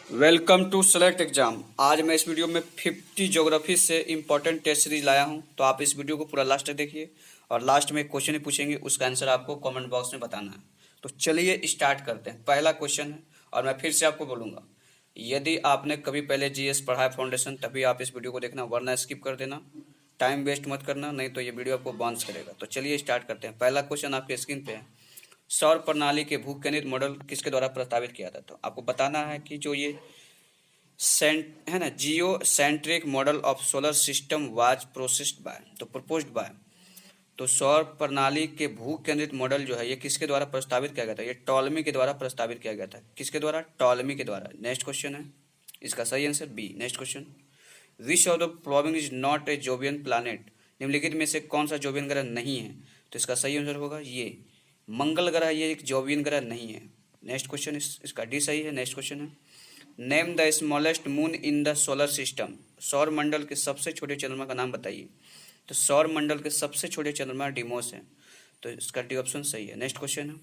Welcome to select exam. आज मैं इस वीडियो में 50 ज्योग्राफी से इंपॉर्टेंट टेस्ट सीरीज लाया हूं, तो आप इस वीडियो को पूरा लास्ट तक देखिए और लास्ट में एक क्वेश्चन ही पूछेंगे, उसका आंसर आपको कमेंट बॉक्स में बताना है। तो चलिए स्टार्ट करते हैं। पहला क्वेश्चन है और मैं फिर से आपको बोलूँगा, यदि आपने कभी पहले जीएस पढ़ा है फाउंडेशन तभी आप इस वीडियो को देखना, वरना स्किप कर देना, टाइम वेस्ट मत करना, नहीं तो ये वीडियो आपको बाउंस करेगा। तो चलिए स्टार्ट करते हैं। पहला क्वेश्चन आपके स्क्रीन पे है, सौर प्रणाली के भू केंद्रित मॉडल किसके द्वारा प्रस्तावित किया था। तो आपको बताना है कि जो ये सेंट है ना, geocentric model of solar system was processed by, तो प्रपोज्ड बाय। तो सौर प्रणाली के भू केंद्रित मॉडल जो है ये किसके द्वारा प्रस्तावित किया गया था, ये टॉलमी के द्वारा प्रस्तावित किया गया था। किसके द्वारा? टॉलमी के द्वारा। नेक्स्ट क्वेश्चन है, इसका सही answer B. Next question, which of the following is not a Jovian planet, निम्नलिखित में से कौन सा जोवियन ग्रह नहीं है। तो इसका सही आंसर होगा ये मंगल ग्रह, ये एक जोवियन ग्रह नहीं है। नेक्स्ट क्वेश्चन, इसका डी सही है। नेक्स्ट क्वेश्चन है, name the smallest moon in the solar system, सौर मंडल के सबसे छोटे चंद्रमा का नाम बताइए। तो सौर मंडल के सबसे छोटे चंद्रमा डिमोस है, तो इसका डी ऑप्शन सही है। नेक्स्ट क्वेश्चन है,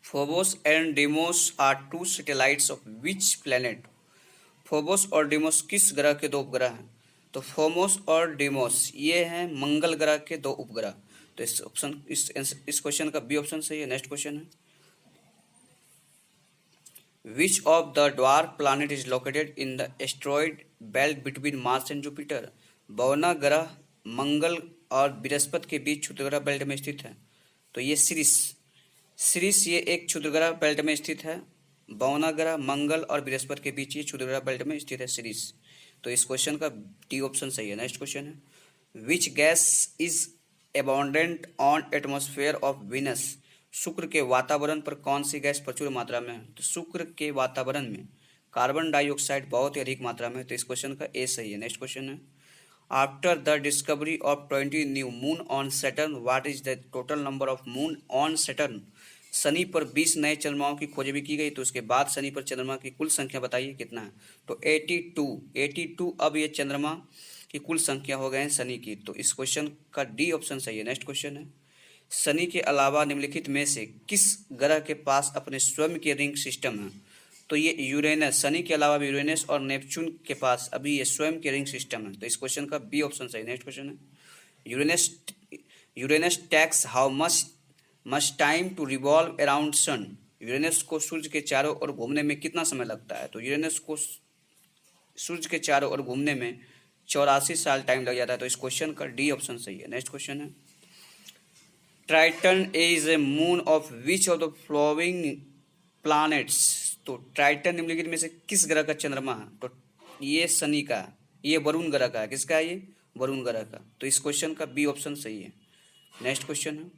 Phobos and Deimos are two satellites of which planet, Phobos और डिमोस किस ग्रह के दो उपग्रह हैं। तो फोमोस और डिमोस ये हैं मंगल ग्रह के दो उपग्रह। तो इस ऑप्शन इस क्वेश्चन का बी ऑप्शन सही है। नेक्स्ट क्वेश्चन है, Which of the dwarf planet is located in the asteroid belt between Mars and Jupiter? बौना ग्रह मंगल और बृहस्पति के बीच क्षुद्रग्रह बेल्ट में स्थित है। तो ये सिरिस ये एक क्षुद्रग्रह बेल्ट में स्थित है। बौना ग्रह मंगल और बृहस्पति के बीच ये क्षुद्रग्रह बेल्ट में स्थित है सिरिस। तो इस क्वेश्चन का डी ऑप्शन सही है। नेक्स्ट क्वेश्चन है, which gas is abundant on atmosphere of Venus, शुक्र के वातावरण पर कौन सी गैस प्रचुर मात्रा में है। तो शुक्र के वातावरण में कार्बन डाइऑक्साइड बहुत ही अधिक मात्रा में है। तो इस क्वेश्चन का ए सही है। नेक्स्ट क्वेश्चन है, after the discovery of 20 new moon on Saturn what is the total number of moon on Saturn, Shani पर 20 नए चंद्रमाओं की खोज भी की गई, तो उसके बाद शनि पर चंद्रमा की कुल संख्या बताइए कितना है। तो 82 अब ये चंद्रमा की कुल संख्या हो गए हैं शनि की। तो इस क्वेश्चन का डी ऑप्शन सही है। नेक्स्ट क्वेश्चन है, शनि के अलावा निम्नलिखित में से किस ग्रह के पास अपने स्वयं के रिंग सिस्टम है। तो ये यूरेनस, शनि के अलावा भी यूरेनस और नेपच्यून के पास अभी ये स्वयं के रिंग सिस्टम है। तो इस क्वेश्चन का बी ऑप्शन सही। नेक्स्ट क्वेश्चन है, Uranus takes how much time to revolve around sun, Uranus को सूर्य के चारों ओर घूमने में कितना समय लगता है। तो यूरेनस को सूर्य के चारों ओर घूमने में 84 साल टाइम लग जाता है। तो इस क्वेश्चन का डी ऑप्शन सही है। नेक्स्ट क्वेश्चन है, Triton is a moon of which of the flowing planets, तो ट्राइटन निम्नलिखित में से किस ग्रह का चंद्रमा है। तो ये शनि का, ये वरुण ग्रह का है। किसका है ये? वरुण ग्रह का। तो इस क्वेश्चन का बी ऑप्शन सही है। नेक्स्ट क्वेश्चन है,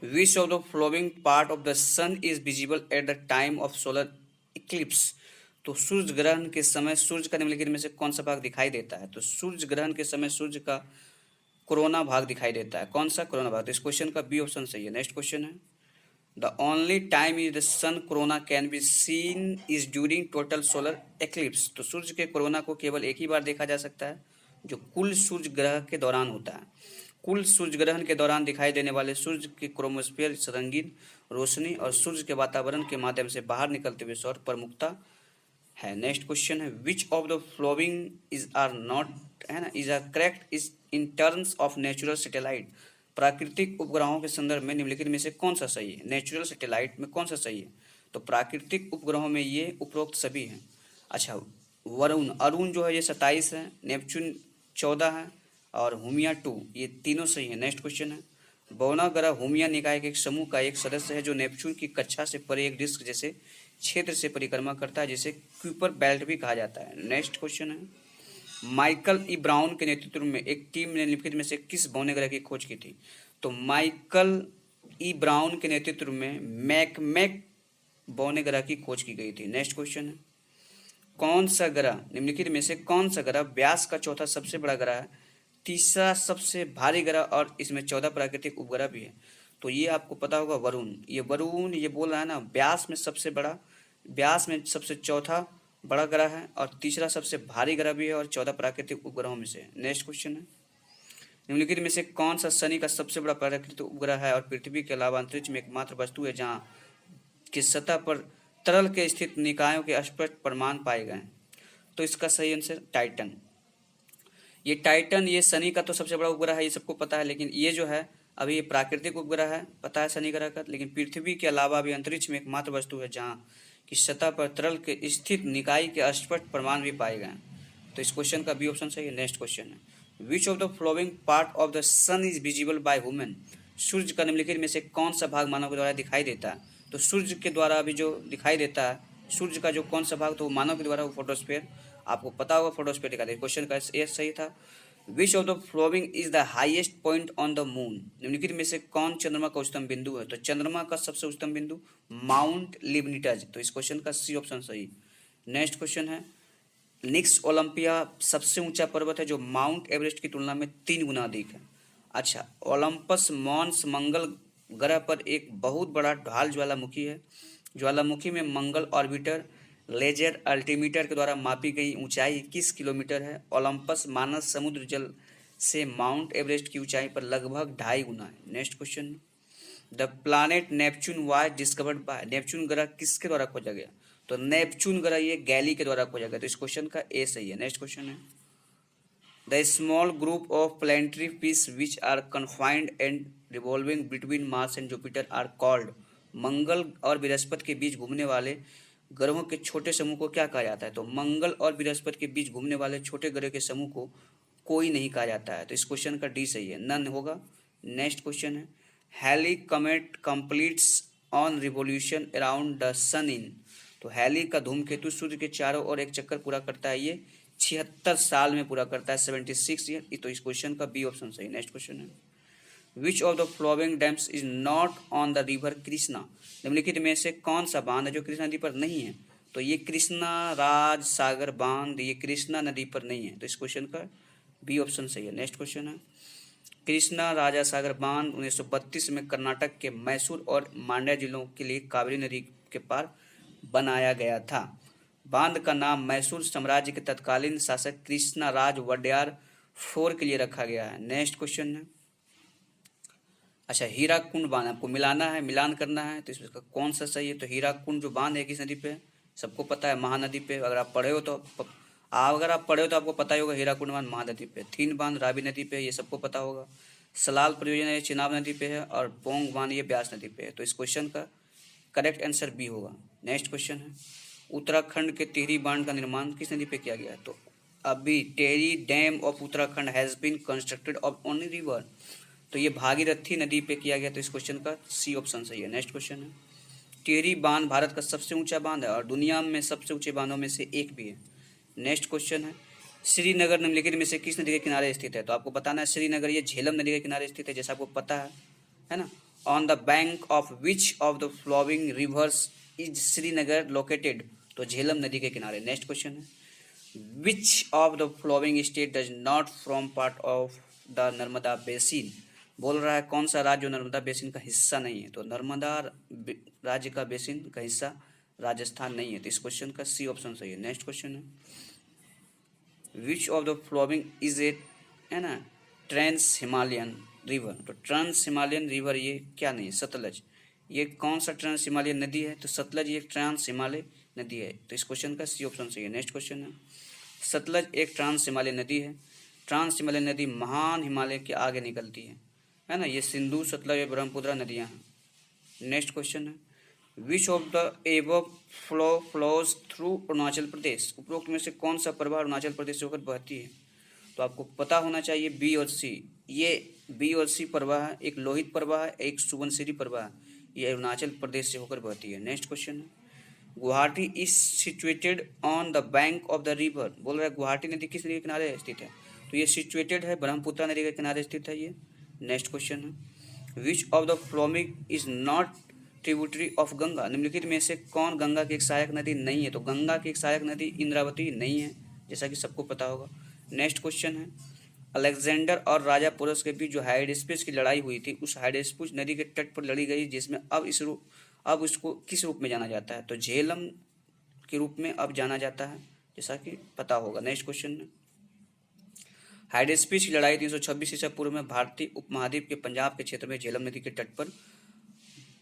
which of the following part of the sun is visible at the time of solar eclipse, तो सूर्य ग्रहण के समय सूर्य का निम्नलिखित में से कौन सा भाग दिखाई देता है। तो सूर्य ग्रहण के समय सूर्य का कोरोना भाग दिखाई देता है। कौन सा? कोरोना भाग। तो इस क्वेश्चन का बी ऑप्शन सही है। नेक्स्ट क्वेश्चन है, the only time is the sun corona can be seen is during total solar eclipse, तो सूर्य के कोरोना को केवल एक ही बार देखा जा सकता है जो कुल सूर्य ग्रह के दौरान होता है। कुल सूर्य ग्रहण के दौरान दिखाई देने वाले सूर्य के क्रोमोस्फीयर रंगीन रोशनी और सूर्य के वातावरण के माध्यम से बाहर निकलते हुए सौर प्रमुखता है। नेक्स्ट क्वेश्चन है, which of the following is are not, है ना, is are correct is in terms of natural satellite, प्राकृतिक उपग्रहों के संदर्भ में निम्नलिखित में से कौन सा सही है। नेचुरल सैटेलाइट में कौन सा सही है। तो प्राकृतिक उपग्रहों में ये उपरोक्त सभी हैं। अच्छा, वरुण अरुण जो है ये 27 है, नेपच्यून 14 है और हुमिया 2, ये तीनों सही है। नेक्स्ट क्वेश्चन है, बौना ग्रह हुमिया निकाय के एक समूह का एक सदस्य है जो नेपच्यून की कक्षा से परे एक डिस्क जैसे क्षेत्र से परिक्रमा करता है, जिसे क्यूपर बेल्ट भी कहा जाता है। नेक्स्ट क्वेश्चन है, माइकल ई ब्राउन के नेतृत्व में एक टीम ने निम्नलिखित में से किस बौने ग्रह की खोज की थी। तो माइकल ई ब्राउन के नेतृत्व में मैक बौने ग्रह की खोज की गई थी। नेक्स्ट क्वेश्चन है, कौन सा ग्रह निम्नलिखित में से कौन सा ग्रह व्यास का चौथा सबसे बड़ा ग्रह है, तीसरा सबसे भारी ग्रह और इसमें 14 प्राकृतिक उपग्रह भी है। तो ये आपको पता होगा वरुण, ये बोल रहा है ना, व्यास में सबसे बड़ा, व्यास में सबसे चौथा बड़ा ग्रह है और तीसरा सबसे भारी ग्रह भी है और 14 प्राकृतिक उपग्रहों में से। नेक्स्ट क्वेश्चन है, निम्नलिखित में से कौन सा शनि का सबसे बड़ा प्राकृतिक उपग्रह है और पृथ्वी के अलावा अंतरिक्ष में एकमात्र वस्तु है जहाँ की सतह पर तरल के स्थित निकायों के स्पष्ट प्रमाण पाए गए। तो इसका सही आंसर टाइटन। ये टाइटन, ये शनि का तो सबसे बड़ा उपग्रह है, ये सबको पता है, लेकिन ये जो है अभी ये प्राकृतिक उपग्रह है, पता है शनि ग्रह का, लेकिन पृथ्वी के अलावा भी अंतरिक्ष में एकमात्र वस्तु है जहाँ की सतह पर तरल के स्थित निकाय के स्पष्ट प्रमाण भी पाए गए। तो इस क्वेश्चन का बी ऑप्शन सही है। नेक्स्ट क्वेश्चन है, which of the following part of the sun is visible by women. सूर्य का निम्नलिखित में से कौन सा भाग मानव के द्वारा दिखाई देता है। तो सूर्य के द्वारा अभी जो दिखाई देता है, सूर्य का जो कौन सा भाग, तो वो मानव के द्वारा वो फोटोस्फीयर, आपको पता होगा फोटोस्फीयर दिखा दे। क्वेश्चन का ये सही था। विच of the following is the highest point on the moon. निम्नलिखित में से कौन चंद्रमा का उच्चतम बिंदु है। तो चंद्रमा का सबसे उच्चतम बिंदु माउंट लिबनिटज। तो इस क्वेश्चन का सी ऑप्शन सही। नेक्स्ट क्वेश्चन है, निक्स ओलंपिया सबसे ऊंचा पर्वत है जो माउंट एवरेस्ट की तुलना में 3 गुना अधिक है। अच्छा, ओलंपस मॉन्स मंगल ग्रह पर एक बहुत बड़ा ढाल ज्वालामुखी है। ज्वालामुखी में मंगल ऑर्बिटर लेजर अल्टीमीटर के द्वारा मापी गई ऊंचाई 21 किलोमीटर है। ओलंपस मानस समुद्र जल से माउंट एवरेस्ट की ऊंचाई पर लगभग 2.5 गुना है। Next question, the planet Neptune was discovered by. Neptune ग्रह किसके द्वारा खोजा गया। तो नेपच्यून ग्रह ये गैली के द्वारा खोजा गया। तो इस क्वेश्चन का ए सही है। नेक्स्ट क्वेश्चन है, the small group of planetary pieces which are confined and revolving between Mars and Jupiter are called. मंगल और बृहस्पति के बीच घूमने वाले ग्रहों के छोटे समूह को क्या कहा जाता है। तो मंगल और बृहस्पति के बीच घूमने वाले छोटे ग्रह के समूह को कोई नहीं कहा जाता है। तो इस क्वेश्चन का डी सही है, नन होगा। नेक्स्ट क्वेश्चन है, Halley comet completes on revolution around the sun in. तो हैली का धूमकेतु सूर्य के चारों ओर एक चक्कर पूरा करता है, ये 76 साल में पूरा करता है, 76 ईयर। तो इस क्वेश्चन का बी ऑप्शन सही। नेक्स्ट क्वेश्चन है, which of the flowing dams is not on the river Krishna. निम्नलिखित में से कौन सा बांध है जो कृष्णा नदी पर नहीं है। तो ये कृष्णा राज सागर बांध ये कृष्णा नदी पर नहीं है। तो इस क्वेश्चन का बी ऑप्शन सही है। नेक्स्ट क्वेश्चन है, कृष्णा राजा सागर बांध 1932 में कर्नाटक के मैसूर और मांड्या जिलों के लिए कावेरी नदी के पार बनाया गया था। बांध का नाम मैसूर साम्राज्य के तत्कालीन शासक कृष्णा राज वड्यार 4 के लिए रखा गया है। नेक्स्ट क्वेश्चन है, अच्छा, हीराकुंड बांध आपको मिलाना है, मिलान करना है, तो इसका कौन सा सही है। तो हीराकुंड जो बांध है किस नदी पे, सबको पता है, महानदी पे। अगर आप पढ़े हो तो आपको पता ही होगा, हीराकुंड बांध महानदी पे। थीन बांध रावी नदी पे, ये सबको पता होगा। सलाल परियोजना ये चिनाब नदी पे है, और पोंग बांध ये ब्यास नदी पे है। तो इस क्वेश्चन का करेक्ट आंसर बी होगा। नेक्स्ट क्वेश्चन है, उत्तराखंड के टिहरी बांध का निर्माण किस नदी पे किया गया है। तो अभी Tehri dam of Uttarakhand has been constructed of only river. तो ये भागीरथी नदी पे किया गया। तो इस क्वेश्चन का सी ऑप्शन सही है। नेक्स्ट क्वेश्चन है, टिहरी बांध भारत का सबसे ऊंचा बांध है और दुनिया में सबसे ऊंचे बांधों में से एक भी है। नेक्स्ट क्वेश्चन है, श्रीनगर निम्नलिखित में से किस नदी के किनारे स्थित है। तो आपको बताना है श्रीनगर ये झेलम नदी के किनारे स्थित है, जैसा आपको पता है ना। On the bank of which of the following rivers is Srinagar located. तो झेलम नदी के किनारे। नेक्स्ट क्वेश्चन है, which of the following state does not form part of the Narmada basin. बोल रहा है कौन सा राज्य जो नर्मदा बेसिन का हिस्सा नहीं है। तो नर्मदा राज्य का बेसिन का हिस्सा राजस्थान नहीं है। तो इस क्वेश्चन का सी ऑप्शन सही है। नेक्स्ट क्वेश्चन है, which of the following is a, है ना, ट्रांस हिमालयन रिवर। तो ट्रांस हिमालयन रिवर ये क्या नहीं है, सतलज। ये कौन सा ट्रांस हिमालयन नदी है। तो सतलज ये ट्रांस हिमालय नदी है। तो इस क्वेश्चन का सी ऑप्शन सही है। नेक्स्ट क्वेश्चन है, सतलज एक ट्रांस हिमालय नदी है। ट्रांस हिमालय नदी महान हिमालय के आगे निकलती है ना। ये सिंधु सतलज ब्रह्मपुत्र नदियाँ हैं। नेक्स्ट क्वेश्चन है, which of the above flows through Arunachal Pradesh. उपरोक्त में से कौन सा प्रवाह अरुणाचल प्रदेश से होकर बहती है। तो आपको पता होना चाहिए बी और सी। ये बी और सी प्रवाह, एक लोहित प्रवाह, एक सुबनसिरी प्रवाह, ये अरुणाचल प्रदेश से होकर बहती है। नेक्स्ट क्वेश्चन है, Guwahati is situated on the bank of the river. बोल रहा है गुवाहाटी नदी किस नदी के किनारे स्थित है। तो ये सिचुएटेड है ब्रह्मपुत्र नदी के किनारे स्थित है ये। नेक्स्ट क्वेश्चन है, which of the following is not tributary of Ganga. निम्नलिखित में से कौन गंगा की एक सहायक नदी नहीं है। तो गंगा की एक सहायक नदी इंद्रावती नहीं है, जैसा कि सबको पता होगा। नेक्स्ट क्वेश्चन है, अलेक्जेंडर और राजा पोरस के बीच जो हाइडेस्पिस की लड़ाई हुई थी, उस हाइडेस्पिस नदी के तट पर लड़ी गई, जिसमें अब इसको किस रूप में जाना जाता है। तो झेलम के रूप में अब जाना जाता है, जैसा कि पता होगा। नेक्स्ट क्वेश्चन है, हाइडेस्पिस की लड़ाई 326 ईसा पूर्व में भारतीय उपमहाद्वीप के पंजाब के क्षेत्र में झेलम नदी के तट पर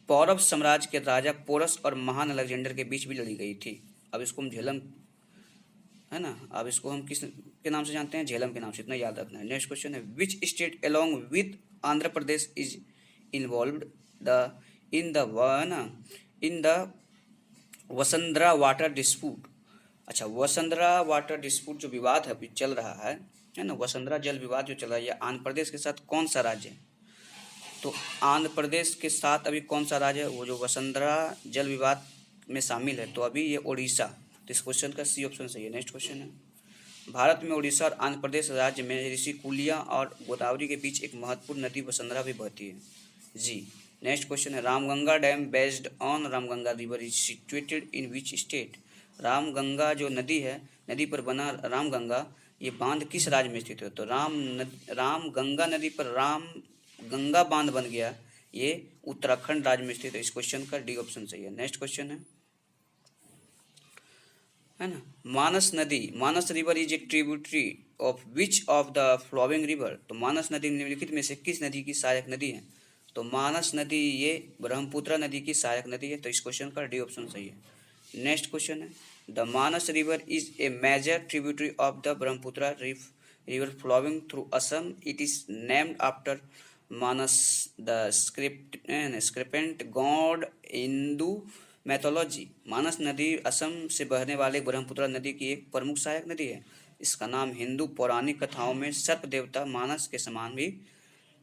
पौरव साम्राज्य के राजा पोरस और महान अलेक्जेंडर के बीच भी लड़ी गई थी। अब इसको हम झेलम, है ना, अब इसको हम किस के नाम से जानते हैं? झेलम के नाम से, इतना याद रखना है। नेक्स्ट क्वेश्चन है, which state along with Andhra Pradesh is involved the in the ना in the Vasundhara water dispute. अच्छा, वसुंधरा वाटर डिस्प्यूट जो विवाद है अभी चल रहा है ना, वसुंधरा जल विवाद जो चल रहा है, ये आंध्र प्रदेश के साथ कौन सा राज्य है? तो आंध्र प्रदेश के साथ अभी कौन सा राज्य है वो जो वसुंधरा जल विवाद में शामिल है? तो अभी ये उड़ीसा। तो इस क्वेश्चन का सी ऑप्शन सही है। नेक्स्ट क्वेश्चन है, भारत में उड़ीसा और आंध्र प्रदेश राज्य में ऋषिकुलिया और गोदावरी के बीच एक महत्वपूर्ण नदी वसुंधरा भी बहती है जी। नेक्स्ट क्वेश्चन है, Ramganga dam based on Ramganga river is situated in which state. Ramganga जो नदी है, नदी पर बना रामगंगा, ये बांध किस राज्य में स्थित है? तो रामगंगा नदी पर राम गंगा बांध बन गया, ये उत्तराखंड राज्य में स्थित है। इस क्वेश्चन का डी ऑप्शन सही है। नेक्स्ट क्वेश्चन है ना, मानस नदी, Manas river is a tributary of which of the following river. तो मानस नदी निम्नलिखित में से किस नदी की सहायक नदी है? तो मानस नदी ये ब्रह्मपुत्र नदी की सहायक नदी है। तो इस क्वेश्चन का डी ऑप्शन सही है। नेक्स्ट क्वेश्चन है, the Manas river is a major tributary of the Brahmaputra river flowing through Assam. It is named after Manas the serpent god Hindu mythology. Manas नदी असम से बहने वाले ब्रह्मपुत्र नदी की एक प्रमुख सहायक नदी है। इसका नाम हिंदू पौराणिक कथाओं में सर्प देवता मानस के समान भी,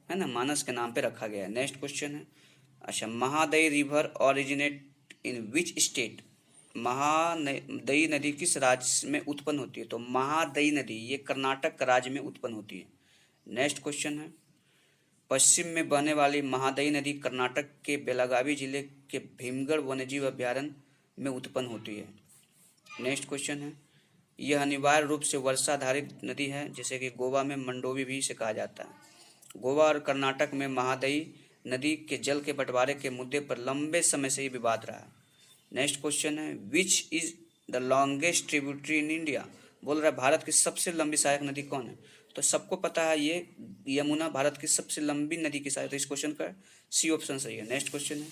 है ना, मानस के नाम पे रखा गया है। नेक्स्ट क्वेश्चन है, अच्छा, Mahadayi river originate in which state. Mahadayi नदी किस राज्य में उत्पन्न होती है? तो महादई नदी ये कर्नाटक राज्य में उत्पन्न होती है। नेक्स्ट क्वेश्चन है, पश्चिम में बहने वाली महादई नदी कर्नाटक के बेलागावी जिले के भीमगढ़ वन्यजीव अभ्यारण्य में उत्पन्न होती है। नेक्स्ट क्वेश्चन है, यह अनिवार्य रूप से वर्षाधारित नदी है, जैसे कि गोवा में मंडोवी भी इसे कहा जाता है। गोवा और कर्नाटक में महादई नदी के जल के बंटवारे के मुद्दे पर लंबे समय से ही विवाद रहा है। नेक्स्ट क्वेश्चन है, which is the longest tributary in India. बोल रहा है भारत की सबसे लंबी सहायक नदी कौन है? तो सबको पता है ये यमुना भारत की सबसे लंबी नदी की सहायक। तो इस क्वेश्चन का सी ऑप्शन सही है। नेक्स्ट क्वेश्चन है,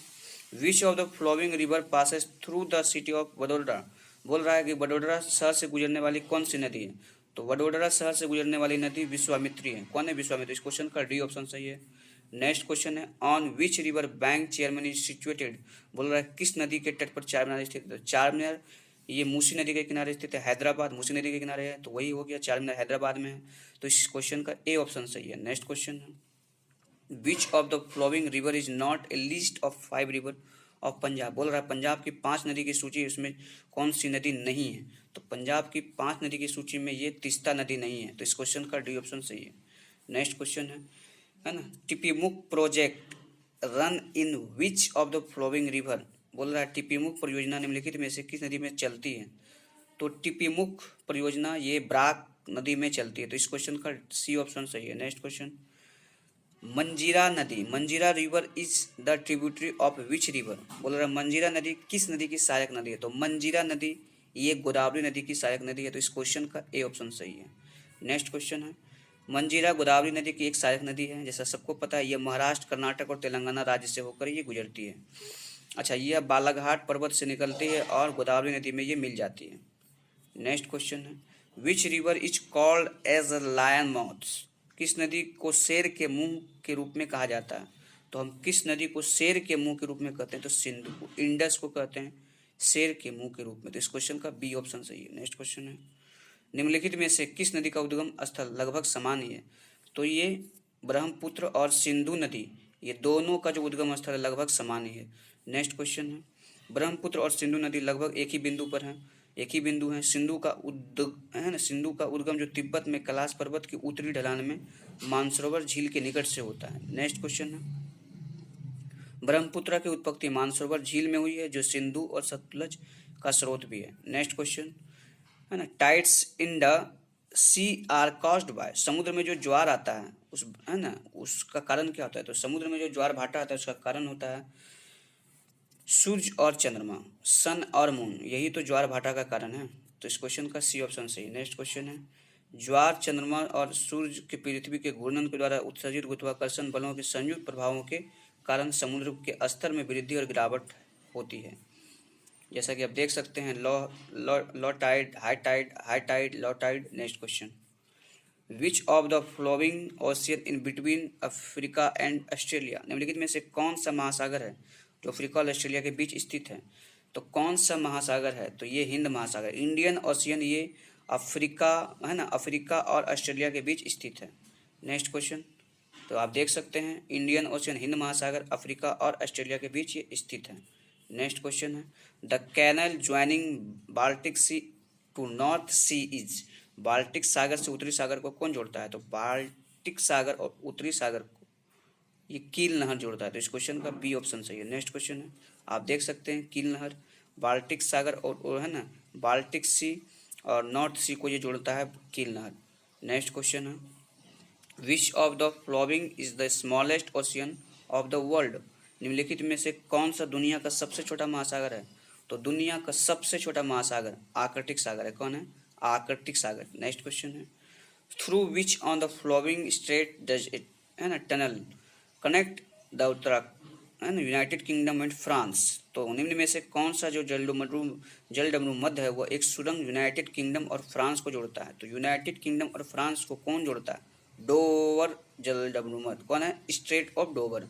which of the following river passes through the city of Vadodara. बोल रहा है कि वडोदरा शहर से गुजरने वाली कौन सी नदी है? तो वडोदरा शहर से गुजरने वाली नदी विश्वामित्री है। कौन है विश्वामित्री? इस क्वेश्चन का डी ऑप्शन सही है। नेक्स्ट क्वेश्चन है, on which river bank chairman is situated. बोल रहा है किस नदी के तट पर चारमीनार स्थित है? चारमीनार ये मूसी नदी के किनारे स्थित है, हैदराबाद मूसी नदी के किनारे है, तो वही हो गया, चारमीनार हैदराबाद में है। तो इस क्वेश्चन का ए ऑप्शन सही है। नेक्स्ट क्वेश्चन है, which of the following river is not A list of 5 river of Punjab. बोल रहा है पंजाब की 5 नदी की सूची, उसमें कौन सी नदी नहीं है? तो पंजाब की 5 नदी की सूची में ये तीस्ता नदी नहीं है। तो इस क्वेश्चन का डी ऑप्शन सही है। नेक्स्ट क्वेश्चन है ना, Tipaimukh project run in which of the following river. बोल रहा है टिपिमुख परियोजना निम्नलिखित में से किस नदी में चलती है? तो टिपिमुख परियोजना ये ब्राक नदी में चलती है। तो इस क्वेश्चन का सी ऑप्शन सही है। नेक्स्ट क्वेश्चन, मंजीरा नदी, मंजीरा river is the tributary of which river. बोल रहा है मंजीरा नदी किस नदी की सहायक नदी है? तो मंजीरा नदी ये गोदावरी नदी की सहायक नदी है। तो इस क्वेश्चन का ए ऑप्शन सही है। नेक्स्ट क्वेश्चन है, मंजीरा गोदावरी नदी की एक सहायक नदी है, जैसा सबको पता है, ये महाराष्ट्र, कर्नाटक और तेलंगाना राज्य से होकर ये गुजरती है। अच्छा, यह बालाघाट पर्वत से निकलती है और गोदावरी नदी में ये मिल जाती है। नेक्स्ट क्वेश्चन है, which river is called as a lion mouth. किस नदी को शेर के मुंह के रूप में कहा जाता है? तो हम किस नदी को शेर के मुंह के रूप में कहते हैं? तो सिंधु को, इंडस को कहते हैं शेर के मुंह के रूप में। तो इस क्वेश्चन का बी ऑप्शन सही है। नेक्स्ट क्वेश्चन है, निम्नलिखित में से किस नदी का उद्गम स्थल लगभग समान ही है? तो ये ब्रह्मपुत्र और सिंधु नदी, ये दोनों का जो उद्गम स्थल है लगभग समान ही है। नेक्स्ट क्वेश्चन है, ब्रह्मपुत्र और सिंधु नदी लगभग एक ही बिंदु पर हैं, एक ही बिंदु है। सिंधु का सिंधु का उद्गम जो तिब्बत में कैलाश पर्वत की उत्तरी ढलान में मानसरोवर झील के निकट से होता है। नेक्स्ट क्वेश्चन है, ब्रह्मपुत्र की उत्पत्ति मानसरोवर झील में हुई है, जो सिंधु और सतलज का स्रोत भी है। नेक्स्ट क्वेश्चन है ना, tides in the sea are caused by. समुद्र में जो ज्वार आता है उस, है ना, उसका कारण क्या होता है? तो समुद्र में जो ज्वार भाटा आता है उसका कारण होता है सूर्य और चंद्रमा, सन और मून, यही तो ज्वार भाटा का कारण है। तो इस क्वेश्चन का सी ऑप्शन सही। नेक्स्ट क्वेश्चन है, ज्वार चंद्रमा और सूर्य के पृथ्वी के घूर्णन के द्वारा उत्सर्जित गुरुत्वाकर्षण बलों के संयुक्त प्रभावों के कारण समुद्र के स्तर में वृद्धि और गिरावट होती है। जैसा कि आप देख सकते हैं, low low low tide, high tide, high tide, low tide. Next question, which of the following ocean in between Africa and Australia, निम्नलिखित में से कौन सा महासागर है जो अफ्रीका और ऑस्ट्रेलिया के बीच स्थित है? तो कौन सा महासागर है? तो ये हिंद महासागर, इंडियन ओशियन, ये अफ्रीका है ना, अफ्रीका और ऑस्ट्रेलिया के बीच स्थित है। नेक्स्ट क्वेश्चन, तो आप देख सकते हैं इंडियन ओशियन, हिंद महासागर, अफ्रीका और ऑस्ट्रेलिया के बीच ये स्थित है। नेक्स्ट क्वेश्चन है, the canal joining Baltic sea to North sea is, Baltic सागर से उत्तरी सागर को कौन जोड़ता है? तो बाल्टिक सागर और उत्तरी सागर को ये कील नहर जोड़ता है। तो इस क्वेश्चन का बी ऑप्शन सही है। नेक्स्ट क्वेश्चन है, आप देख सकते हैं कील नहर बाल्टिक सागर और है ना बाल्टिक सी और नॉर्थ सी को ये जोड़ता है कील नहर। नेक्स्ट क्वेश्चन है, which of the following is the smallest ocean of the world, निम्नलिखित में से कौन सा दुनिया का सबसे छोटा महासागर है? तो दुनिया का सबसे छोटा महासागर आर्कटिक सागर है। कौन है? आर्कटिक सागर। नेक्स्ट क्वेश्चन है, through which on the flowing straight does it, है ना, टनल कनेक्ट द उत्तराखंड है ना यूनाइटेड किंगडम एंड फ्रांस। तो निम्न में से कौन सा जो जलडमरू मध्य है वह एक सुरंग यूनाइटेड किंगडम और फ्रांस को जोड़ता है? तो यूनाइटेड किंगडम और फ्रांस को कौन जोड़ता है? डोवर जलडमरू मध्य। कौन है? Straight of Dover.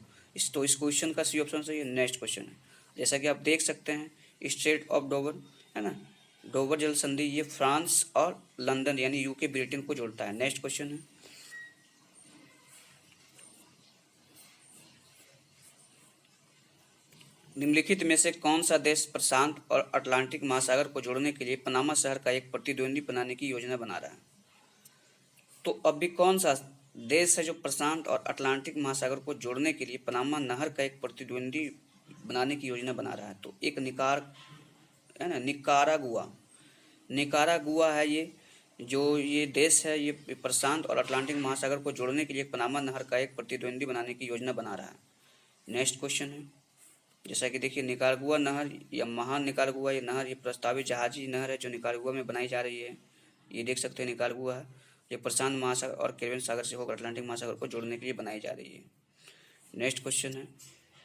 तो इस क्वेश्चन का सी ऑप्शन सही है। नेक्स्ट क्वेश्चन है, जैसा कि आप देख सकते हैं स्ट्रेट ऑफ डोवर है ना, डोवर जल संधि, ये फ्रांस और लंदन यानी यूके ब्रिटेन को जोड़ता है। नेक्स्ट क्वेश्चन है, निम्नलिखित में से कौन सा देश प्रशांत और अटलांटिक महासागर को जोड़ने के लिए पनामा शहर का एक प्रतिद्वंदी बनाने की योजना बना रहा है? तो अभी कौन सा देश है जो प्रशांत और अटलांटिक महासागर को जोड़ने के लिए पनामा नहर का एक प्रतिद्वंदी बनाने की योजना बना रहा है? तो एक है ना, निकारागुआ है ये, जो ये देश है ये प्रशांत और अटलांटिक महासागर को जोड़ने के लिए पनामा नहर का एक प्रतिद्वंदी बनाने की योजना बना रहा है। नेक्स्ट क्वेश्चन है, जैसा कि देखिए निकारागुआ नहर या महान निकारागुआ ये नहर, ये प्रस्तावित जहाजी नहर है जो निकारागुआ में बनाई जा रही है। ये देख सकते हैं निकारागुआ है, ये प्रशांत महासागर और कैरिबियन सागर से होकर अटलांटिक महासागर को जोड़ने के लिए बनाई जा रही है। नेक्स्ट क्वेश्चन है,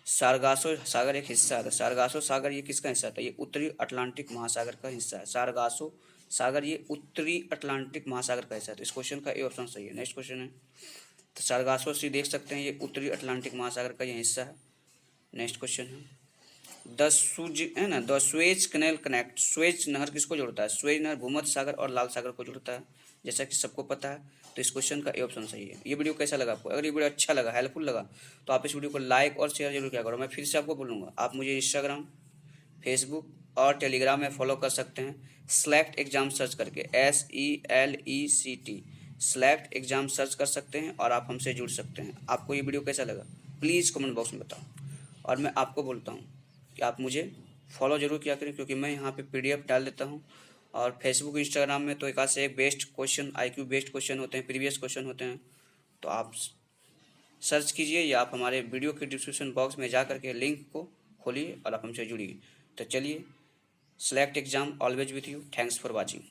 सारगासो सागर एक हिस्सा था, सारगासो सागर ये किसका हिस्सा था? ये उत्तरी अटलांटिक महासागर का हिस्सा है। सारगासो सागर ये उत्तरी अटलांटिक महासागर का हिस्सा है। तो इस क्वेश्चन का ए ऑप्शन सही है। नेक्स्ट क्वेश्चन है, तो सारगासो सी देख सकते हैं ये उत्तरी अटलांटिक महासागर का ये हिस्सा है। नेक्स्ट क्वेश्चन है, the Suez canal connect, Suez नहर किसको जोड़ता है? स्वेज नहर भूमध्य सागर और लाल सागर को जोड़ता है, जैसा कि सबको पता है। तो इस क्वेश्चन का ए ऑप्शन सही है। ये वीडियो कैसा लगा आपको? अगर ये वीडियो अच्छा लगा, हेल्पफुल लगा, तो आप इस वीडियो को लाइक और शेयर जरूर किया करो। मैं फिर से आपको बोलूँगा, आप मुझे इंस्टाग्राम, फेसबुक और टेलीग्राम में फॉलो कर सकते हैं, सेलेक्ट एग्जाम सर्च करके, SELECT सेलेक्ट एग्जाम सर्च कर सकते हैं और आप हमसे जुड़ सकते हैं। आपको ये वीडियो कैसा लगा प्लीज़ कमेंट बॉक्स में बताओ। और मैं आपको बोलता हूँ कि आप मुझे फॉलो जरूर किया करें, क्योंकि मैं यहाँ पे PDF डाल देता हूँ। और फेसबुक इंस्टाग्राम में तो एक आध से एक best question, IQ based question होते हैं, प्रीवियस क्वेश्चन होते हैं। तो आप सर्च कीजिए या आप हमारे वीडियो के डिस्क्रिप्शन बॉक्स में जा करके लिंक को खोलिए और आप हमसे जुड़िए। तो चलिए, select exam always with you. Thanks for watching.